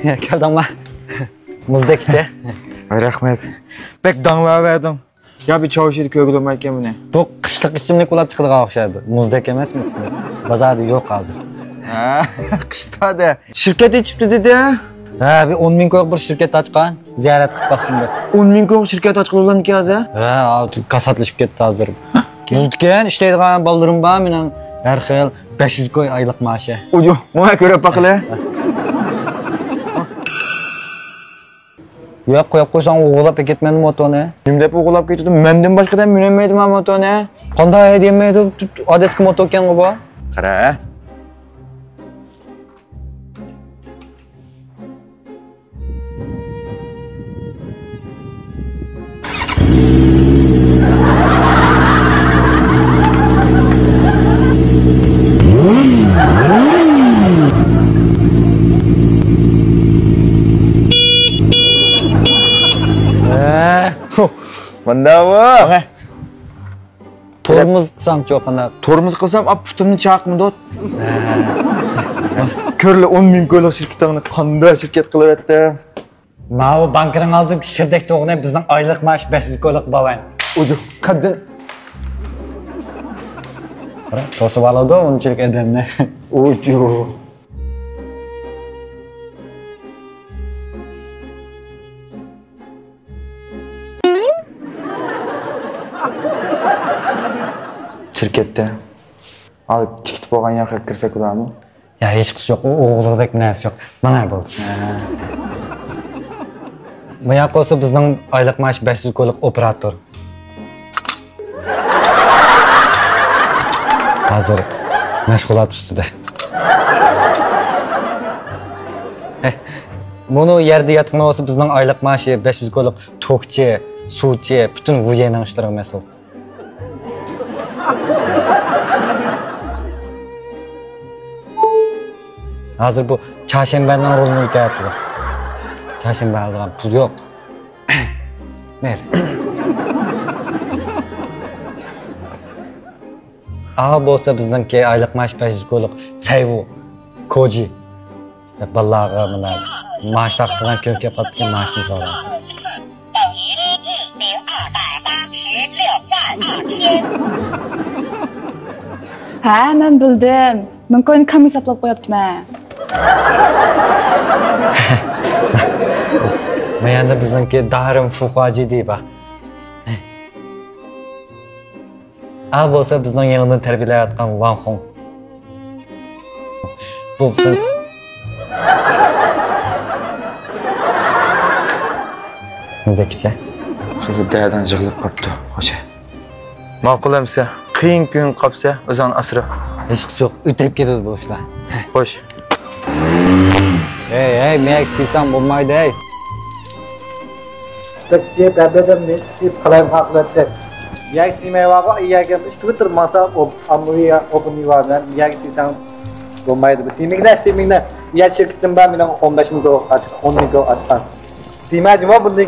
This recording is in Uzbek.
Keldingmi? Muzdekchi. Rahmat. Bek danglaverdim. Ya bir çavuşyedi kögülemek yemine. Bu qishliq ichimlik bo'lib chiqadigan o'xshaydi. Muzdek emasmi ismi? Bozorda yo'q hozir. Ha, qishda. Şirket içipti dedi. Ha, bir 10 ming ko'q bir shirkat ochgan, ziyorat qilib boqsin deb. 10 ming ko'q shirket ochqizgan ekan hozir. Ha, kasatlashib ketdi hozir. Multken ishlaydigan bolalarim bor, mening har xil 500 ko'y oylik maoshi. Ojo, menga ko'rib boqila. Yo'q, qo'yib qo'ysang o'g'irlab ketmadimi motoni? Kim deb o'g'irlab ketdim? Mendan boshqadan minmaydim men motoni. Qanday demaydi, odatga moto ekan bu. Qara. Mana bu. Tormuz qilsam-chi qanday? Tormuz qilsam, ap putimni chaqmidi. Ko'rli 10 ming ko'ylak shirkatini qanday shirkat qilyapti? Mana bu bankning oldidagi shirdek to'g'ni bizning oylik maosh 500 ko'ylak bo'lgan. Ojo, qaddan. Qara, to'sib oladi unchalik odamni. Ojo. Şirkette alıp tikitip olgan yoqqa kirsak ularmi? Ya hech qisi yo'q, o'g'liqdek narsa yo'q. Mana bo'ldi. Bu yoqqa olsa bizning oylik maosh 500 ko'ylak operator. Hozir mashg'ulot ustida. Bunu yerda yotgan olsa bizning oylik maoshi 500 ko'ylak to'qchi, suvchi, butun vuyening ishlari mas'ul. Hozir bu Çarşembe'den rolunu o'tayapti. Çarşembe algan pul yo'q. Mer. Ağa bo'lsa bizningki oylik maosh 500 ko'ylak Sayvu, Koji. Balaga mana maosh taqtirgan ko'kka qotgan maoshni so'radi. Ha, men bildim. Men ko'yni kam hisoblab qo'yapman. Meyanda bizningki Darim Fuqaji deyba. A bo'lsa bizning yangidan tarbiyalayotgan Wang Hong. Bu siz Nidekcha? Hozir dayadan yig'ilib qopti, xo'ja. Ma'qul emsa, qiyin kun qopsa, o'zini asra. Hech qisi yo'q, o'tib ketadi bu ishlar. Xo'sh. Hey, men siysam bo'lmaydi, ey. Tekçe derdedim ne tip kalayım haklıdır. Yak simay vaga iyagem Twitter masa amuya open yuvardan yak siysam olmaydı. Simingler yak şirketim ben 15 bin dolar açık 10 bin dolar açık. Simacıma bunu